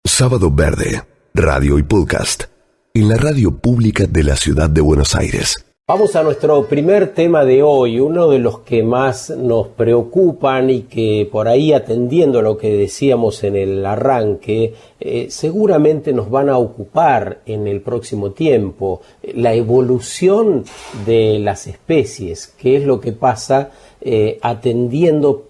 Sábado Verde, radio y podcast, en la radio pública de la ciudad de Buenos Aires. Vamos a nuestro primer tema de hoy, uno de los que más nos preocupan y que por ahí, atendiendo a lo que decíamos en el arranque, seguramente nos van a ocupar en el próximo tiempo, la evolución de las especies, qué es lo que pasa atendiendo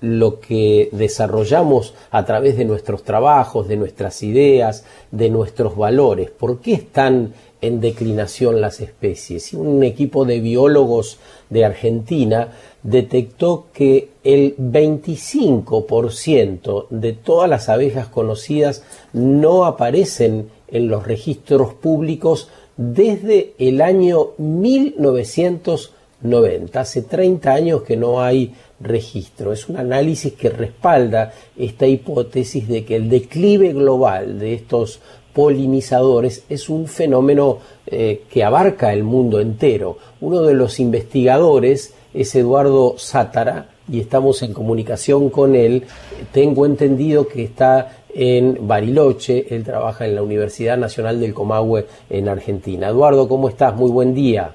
lo que desarrollamos a través de nuestros trabajos, de nuestras ideas, de nuestros valores. ¿Por qué están en declinación las especies? Y un equipo de biólogos de Argentina detectó que el 25% de todas las abejas conocidas no aparecen en los registros públicos desde el año 1990. Hace 30 años que no hay registro. Es un análisis que respalda esta hipótesis de que el declive global de estos polinizadores es un fenómeno que abarca el mundo entero. Uno de los investigadores es Eduardo Zátara y estamos en comunicación con él. Tengo entendido que está en Bariloche, él trabaja en la Universidad Nacional del Comahue en Argentina. Eduardo, ¿cómo estás? Muy buen día.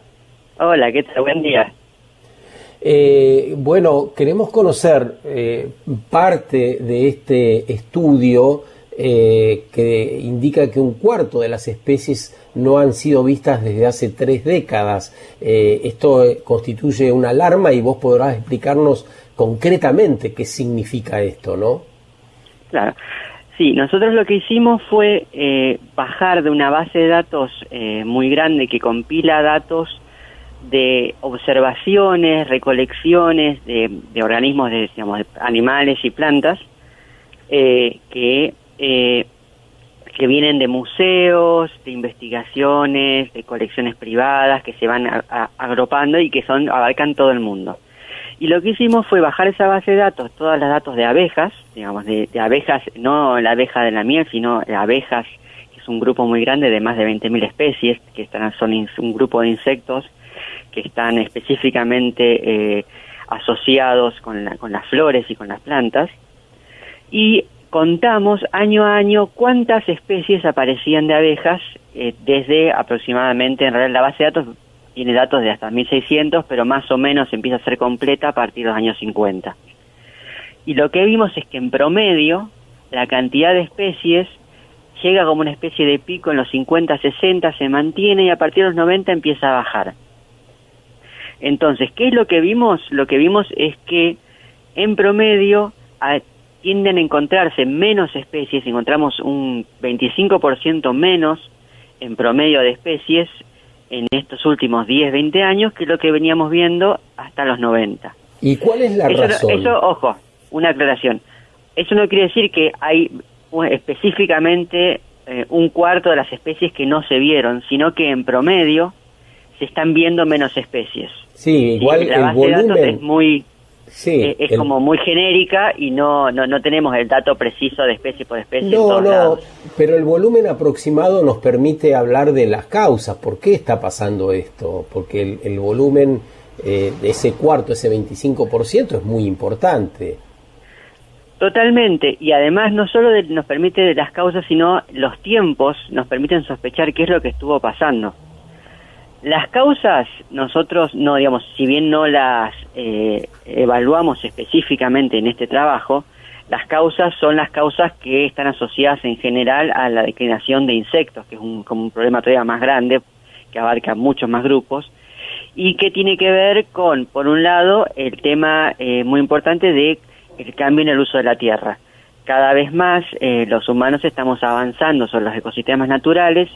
Hola, ¿qué tal? Buen día. Bueno, queremos conocer parte de este estudio que indica que un cuarto de las especies no han sido vistas desde hace 3 décadas. Esto constituye una alarma y vos podrás explicarnos concretamente qué significa esto, ¿no? Claro. Sí, nosotros lo que hicimos fue bajar de una base de datos muy grande que compila datos de observaciones, recolecciones de organismos, digamos, de animales y plantas que vienen de museos, de investigaciones, de colecciones privadas que se van agrupando y que abarcan todo el mundo. Y lo que hicimos fue bajar esa base de datos, todos los datos de abejas, digamos, de abejas, no la abeja de la miel, sino de abejas, que es un grupo muy grande de más de 20.000 especies, que son un grupo de insectos que están específicamente asociados con las flores y con las plantas, y contamos año a año cuántas especies aparecían de abejas desde aproximadamente, en realidad la base de datos tiene datos de hasta 1.600, pero más o menos empieza a ser completa a partir de los años 50. Y lo que vimos es que en promedio la cantidad de especies llega como una especie de pico en los 50, 60, se mantiene y a partir de los 90 empieza a bajar. Entonces, ¿qué es lo que vimos? Lo que vimos es que en promedio tienden a encontrarse menos especies, encontramos un 25% menos en promedio de especies en estos últimos 10, 20 años que lo que veníamos viendo hasta los 90. ¿Y cuál es la razón? Eso, ojo, una aclaración. Eso no quiere decir que hay específicamente un cuarto de las especies que no se vieron, sino que en promedio se están viendo menos especies. Sí, igual la el base volumen de datos es muy es como muy genérica y no tenemos el dato preciso de especie por especie en todos lados. Pero el volumen aproximado nos permite hablar de las causas. ¿Por qué está pasando esto? Porque el volumen de ese cuarto, ese 25% es muy importante. Totalmente, y además no solo nos permite las causas, sino los tiempos nos permiten sospechar qué es lo que estuvo pasando. Las causas, nosotros no, digamos, si bien no las evaluamos específicamente en este trabajo, las causas son las causas que están asociadas en general a la declinación de insectos, que es como un problema todavía más grande, que abarca muchos más grupos, y que tiene que ver con, por un lado, el tema muy importante de el cambio en el uso de la tierra. Cada vez más los humanos estamos avanzando sobre los ecosistemas naturales,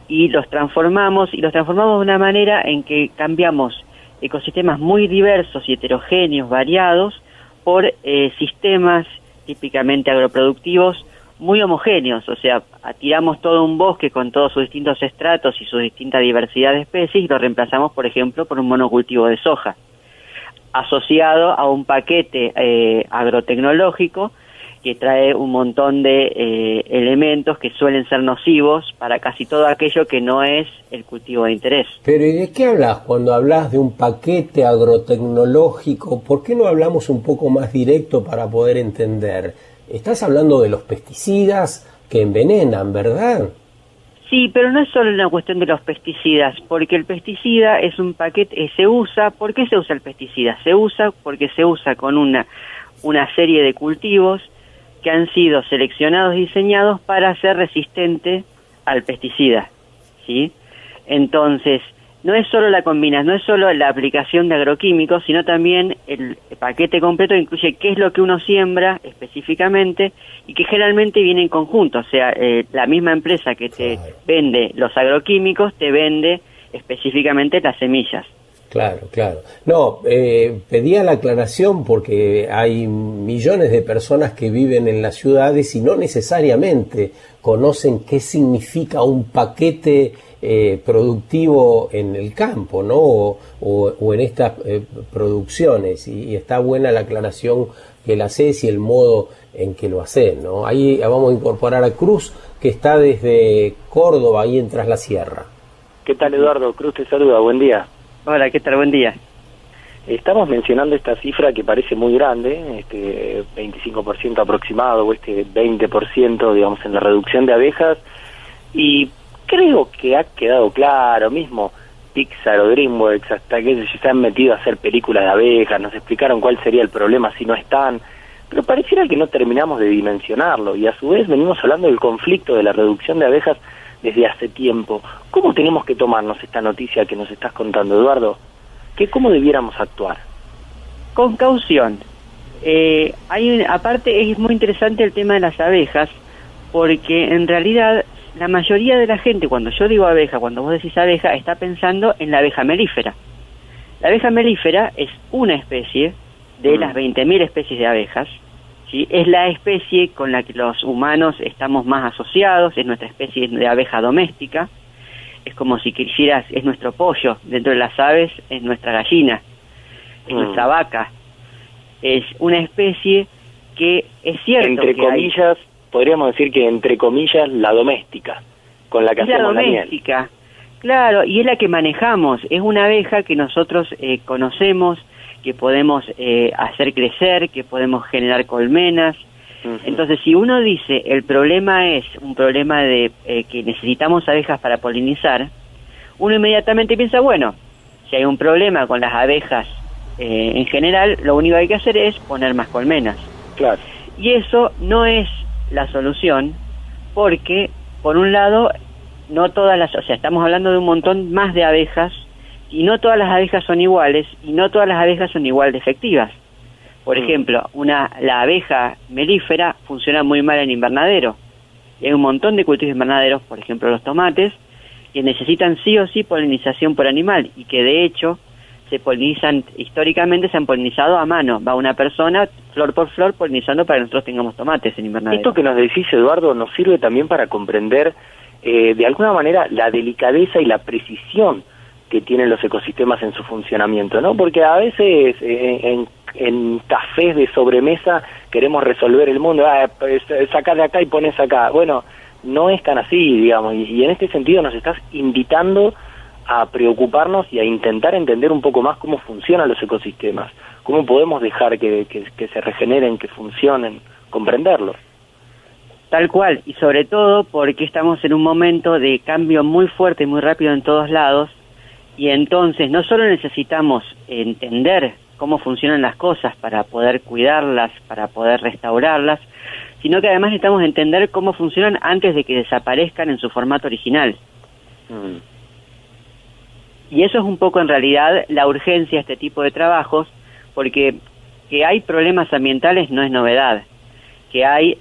y los transformamos de una manera en que cambiamos ecosistemas muy diversos y heterogéneos, variados, por sistemas típicamente agroproductivos muy homogéneos, o sea, tiramos todo un bosque con todos sus distintos estratos y su distinta diversidad de especies y lo reemplazamos, por ejemplo, por un monocultivo de soja, asociado a un paquete agrotecnológico que trae un montón de elementos que suelen ser nocivos para casi todo aquello que no es el cultivo de interés. Pero ¿y de qué hablas cuando hablas de un paquete agrotecnológico? ¿Por qué no hablamos un poco más directo para poder entender? ¿Estás hablando de los pesticidas, que envenenan, ¿verdad? Sí, pero no es solo una cuestión de los pesticidas, porque el pesticida es un paquete, ¿por qué se usa el pesticida? Se usa porque se usa con una serie de cultivos que han sido seleccionados y diseñados para ser resistentes al pesticida, ¿sí? Entonces, no es solo no es solo la aplicación de agroquímicos, sino también el paquete completo incluye qué es lo que uno siembra específicamente y que generalmente viene en conjunto, o sea, la misma empresa que te vende los agroquímicos te vende específicamente las semillas. Claro, claro. No, pedía la aclaración porque hay millones de personas que viven en las ciudades y no necesariamente conocen qué significa un paquete productivo en el campo, ¿no? O en estas producciones. Y está buena la aclaración que la haces y el modo en que lo haces, ¿no? Ahí vamos a incorporar a Cruz, que está desde Córdoba, ahí en Tras la Sierra. ¿Qué tal, Eduardo? Cruz te saluda, buen día. Hola, ¿qué tal? Buen día. Estamos mencionando esta cifra que parece muy grande, 25% aproximado, o 20%, digamos, en la reducción de abejas, y creo que ha quedado claro, mismo Pixar o DreamWorks, hasta que se han metido a hacer películas de abejas, nos explicaron cuál sería el problema si no están, pero pareciera que no terminamos de dimensionarlo, y a su vez venimos hablando del conflicto de la reducción de abejas desde hace tiempo. ¿Cómo tenemos que tomarnos esta noticia que nos estás contando, Eduardo? ¿Cómo debiéramos actuar? Con caución. Aparte es muy interesante el tema de las abejas, porque en realidad la mayoría de la gente, cuando yo digo abeja, cuando vos decís abeja, está pensando en la abeja melífera. La abeja melífera es una especie de las 20.000 especies de abejas, ¿sí? Es la especie con la que los humanos estamos más asociados, es nuestra especie de abeja doméstica, es como si quisieras, es nuestro pollo, dentro de las aves es nuestra gallina, es nuestra vaca, es una especie que es cierto entre que comillas, podríamos decir que entre comillas la doméstica, con la que hacemos la miel. Claro, y es la que manejamos, es una abeja que nosotros conocemos, que podemos hacer crecer, que podemos generar colmenas. Entonces, si uno dice el problema es un problema de que necesitamos abejas para polinizar, uno inmediatamente piensa, bueno, si hay un problema con las abejas en general, lo único que hay que hacer es poner más colmenas. Claro. Y eso no es la solución, porque, por un lado, no todas o sea, estamos hablando de un montón más de abejas, y no todas las abejas son iguales, y no todas las abejas son igual de efectivas. Por ejemplo, la abeja melífera funciona muy mal en invernadero. Y hay un montón de cultivos invernaderos, por ejemplo los tomates, que necesitan sí o sí polinización por animal, y que de hecho históricamente se han polinizado a mano. Va una persona, flor por flor, polinizando para que nosotros tengamos tomates en invernadero. Esto que nos decís, Eduardo, nos sirve también para comprender de alguna manera la delicadeza y la precisión que tienen los ecosistemas en su funcionamiento, ¿no? Porque a veces en cafés de sobremesa queremos resolver el mundo, sacá de acá y pones acá. Bueno, no es tan así, digamos, y en este sentido nos estás invitando a preocuparnos y a intentar entender un poco más cómo funcionan los ecosistemas, cómo podemos dejar que se regeneren, que funcionen, comprenderlos. Tal cual, y sobre todo porque estamos en un momento de cambio muy fuerte y muy rápido en todos lados, y entonces no solo necesitamos entender cómo funcionan las cosas para poder cuidarlas, para poder restaurarlas, sino que además necesitamos entender cómo funcionan antes de que desaparezcan en su formato original. Y eso es un poco en realidad la urgencia de este tipo de trabajos, porque que hay problemas ambientales no es novedad, que hay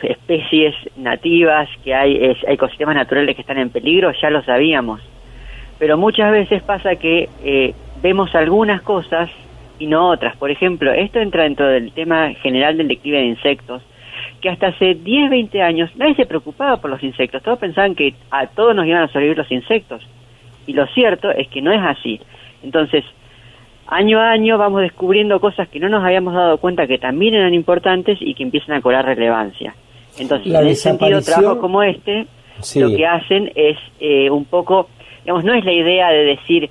especies nativas, que hay ecosistemas naturales que están en peligro, ya lo sabíamos. Pero muchas veces pasa que vemos algunas cosas y no otras. Por ejemplo, esto entra dentro del tema general del declive de insectos, que hasta hace 10, 20 años nadie se preocupaba por los insectos. Todos pensaban que a todos nos iban a sobrevivir los insectos. Y lo cierto es que no es así. Entonces, año a año vamos descubriendo cosas que no nos habíamos dado cuenta que también eran importantes y que empiezan a cobrar relevancia. Entonces, en ese sentido, trabajos como este, lo que hacen es un poco, digamos, no es la idea de decir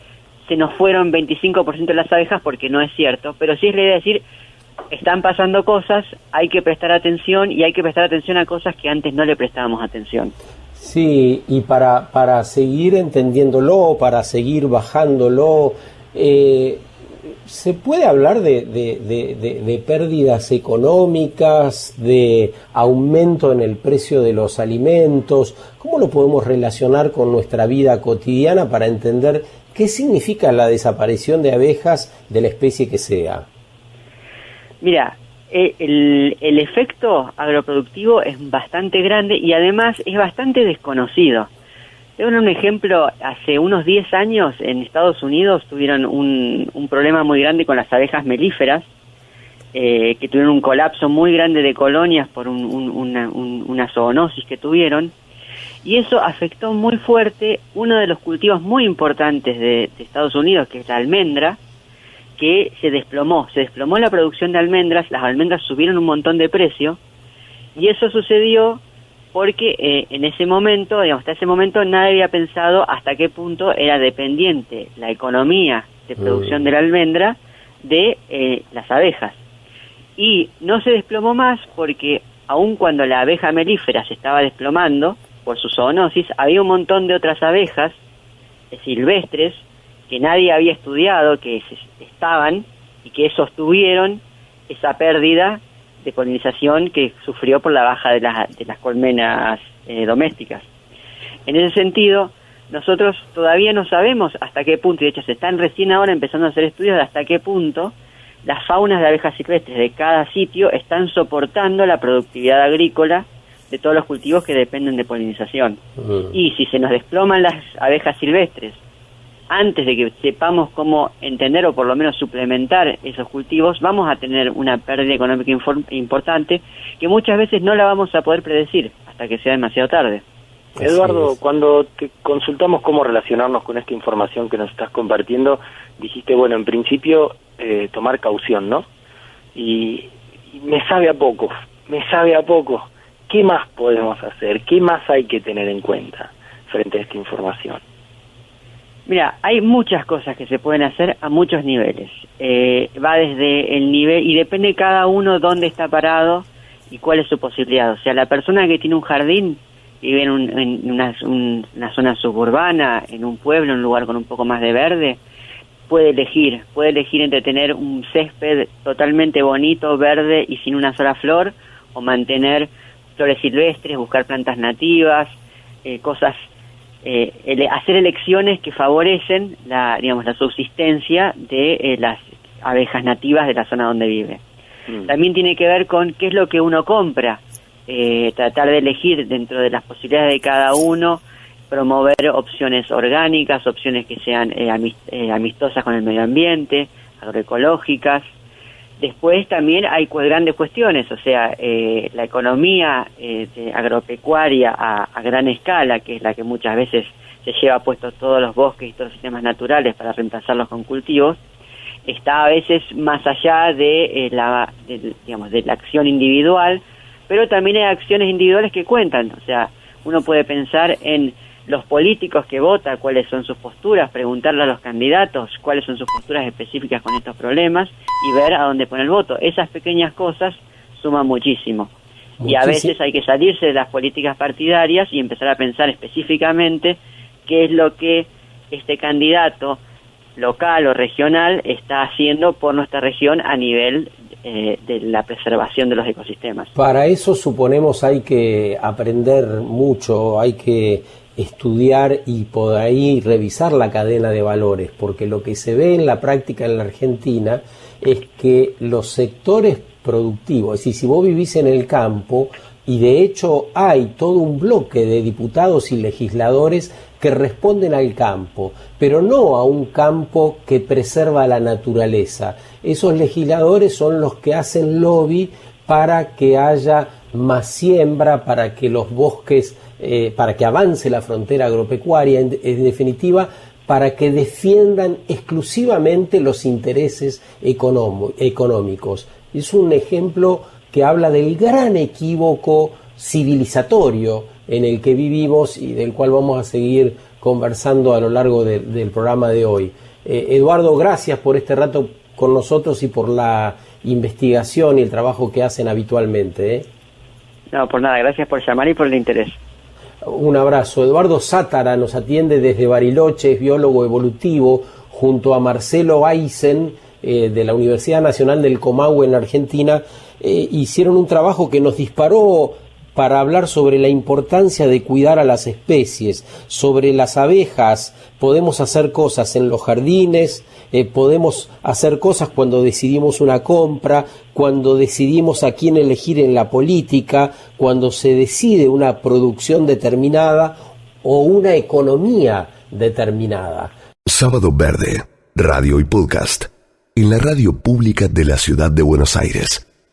se nos fueron 25% de las abejas, porque no es cierto, pero sí es la idea de decir están pasando cosas, hay que prestar atención y hay que prestar atención a cosas que antes no le prestábamos atención. Sí, y para seguir entendiéndolo, para seguir bajándolo, ¿se puede hablar de pérdidas económicas, de aumento en el precio de los alimentos? ¿Cómo lo podemos relacionar con nuestra vida cotidiana para entender qué significa la desaparición de abejas de la especie que sea? Mira, el efecto agroproductivo es bastante grande y además es bastante desconocido. Tengo un ejemplo, hace unos 10 años en Estados Unidos tuvieron un problema muy grande con las abejas melíferas, que tuvieron un colapso muy grande de colonias por una zoonosis que tuvieron, y eso afectó muy fuerte uno de los cultivos muy importantes de Estados Unidos, que es la almendra, que se desplomó la producción de almendras, las almendras subieron un montón de precio, y eso sucedió porque en ese momento, hasta ese momento nadie había pensado hasta qué punto era dependiente la economía de producción de la almendra de las abejas. Y no se desplomó más porque aun cuando la abeja melífera se estaba desplomando por su zoonosis, había un montón de otras abejas silvestres que nadie había estudiado, que estaban y que sostuvieron esa pérdida de polinización que sufrió por la baja de las colmenas domésticas. En ese sentido, nosotros todavía no sabemos hasta qué punto, y de hecho se están recién ahora empezando a hacer estudios de hasta qué punto las faunas de abejas silvestres de cada sitio están soportando la productividad agrícola de todos los cultivos que dependen de polinización. Y si se nos desploman las abejas silvestres antes de que sepamos cómo entender o por lo menos suplementar esos cultivos, vamos a tener una pérdida económica importante que muchas veces no la vamos a poder predecir hasta que sea demasiado tarde. Eduardo, cuando te consultamos cómo relacionarnos con esta información que nos estás compartiendo, dijiste, bueno, en principio tomar caución, ¿no? Y me sabe a poco. ¿Qué más podemos hacer? ¿Qué más hay que tener en cuenta frente a esta información? Mira, hay muchas cosas que se pueden hacer a muchos niveles. Va desde el nivel, y depende cada uno dónde está parado y cuál es su posibilidad. O sea, la persona que tiene un jardín, vive en una zona suburbana, en un pueblo, en un lugar con un poco más de verde, puede elegir entre tener un césped totalmente bonito, verde y sin una sola flor, o mantener flores silvestres, buscar plantas nativas, hacer elecciones que favorecen la subsistencia de las abejas nativas de la zona donde vive. También tiene que ver con qué es lo que uno compra, tratar de elegir dentro de las posibilidades de cada uno, promover opciones orgánicas, opciones que sean amistosas con el medio ambiente, agroecológicas. Después también hay grandes cuestiones, o sea, la economía agropecuaria a gran escala, que es la que muchas veces se lleva puestos todos los bosques y todos los sistemas naturales para reemplazarlos con cultivos, está a veces más allá de la acción individual, pero también hay acciones individuales que cuentan. O sea, uno puede pensar en los políticos que votan, cuáles son sus posturas, preguntarle a los candidatos cuáles son sus posturas específicas con estos problemas y ver a dónde pone el voto. Esas pequeñas cosas suman muchísimo. Y a veces hay que salirse de las políticas partidarias y empezar a pensar específicamente qué es lo que este candidato local o regional está haciendo por nuestra región a nivel de la preservación de los ecosistemas. Para eso suponemos hay que aprender mucho, hay que estudiar y por ahí revisar la cadena de valores, porque lo que se ve en la práctica en la Argentina es que los sectores productivos, es decir, si vos vivís en el campo, y de hecho hay todo un bloque de diputados y legisladores que responden al campo, pero no a un campo que preserva la naturaleza. Esos legisladores son los que hacen lobby para que haya más siembra, para que los bosques, para que avance la frontera agropecuaria, en definitiva, para que defiendan exclusivamente los intereses económicos. Es un ejemplo que habla del gran equívoco civilizatorio en el que vivimos y del cual vamos a seguir conversando a lo largo del programa de hoy. Eduardo, gracias por este rato con nosotros y por la investigación y el trabajo que hacen habitualmente, ¿eh? No, por nada, gracias por llamar y por el interés. Un abrazo. Eduardo Sátara nos atiende desde Bariloche, es biólogo evolutivo, junto a Marcelo Aysen, de la Universidad Nacional del Comahue en Argentina. Hicieron un trabajo que nos disparó para hablar sobre la importancia de cuidar a las especies, sobre las abejas. Podemos hacer cosas en los jardines, podemos hacer cosas cuando decidimos una compra, cuando decidimos a quién elegir en la política, cuando se decide una producción determinada o una economía determinada. Sábado Verde, radio y podcast, en la radio pública de la ciudad de Buenos Aires.